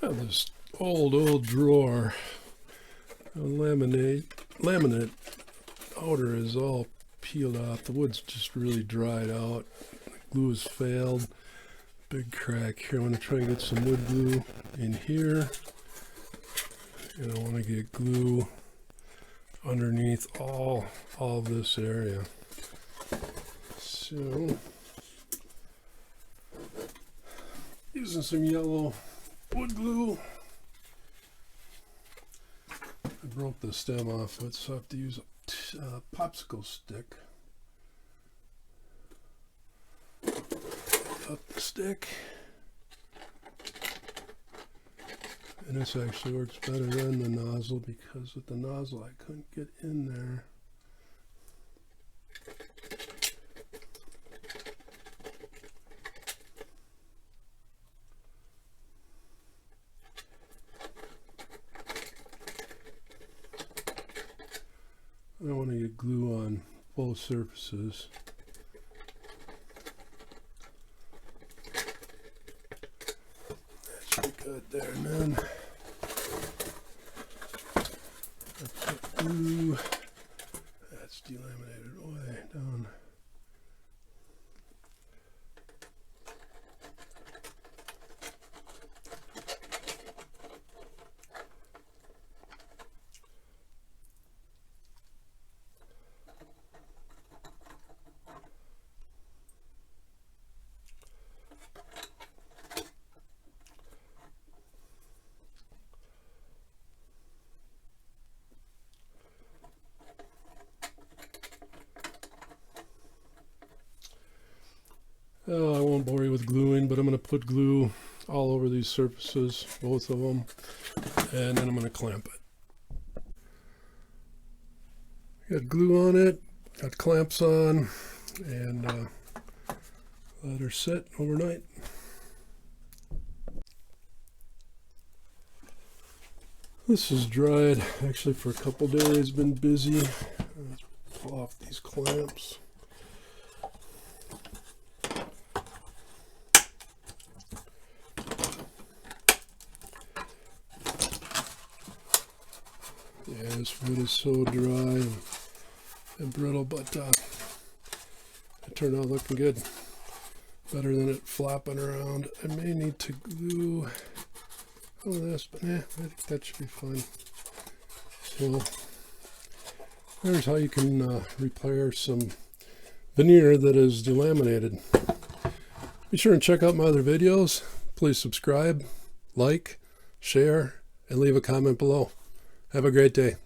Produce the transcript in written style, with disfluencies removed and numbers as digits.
I have this old drawer. Laminate outer is all peeled off. The wood's just really dried out. The glue has failed. Big crack here. I want to try and get some wood glue in here. And I want to get glue underneath all of this area. So, using some yellow wood glue. I broke the stem off it, so I have to use a popsicle stick. Up the stick. And this actually works better than the nozzle, because with the nozzle I couldn't get in there. I want to get glue on both surfaces. That should be good there, and then I put glue. That's delaminated away down. Oh, I won't bore you with gluing, but I'm going to put glue all over these surfaces, both of them, and then I'm going to clamp it. Got glue on it, got clamps on, and let her sit overnight. This is dried actually for a couple days, been busy. Let's pull off these clamps. Yeah, this wood is so dry and brittle, but it turned out looking good. Better than it flopping around. I may need to glue all this, but I think that should be fine. So there's how you can repair some veneer that is delaminated. Be sure and check out my other videos. Please subscribe, like, share, and leave a comment below. Have a great day.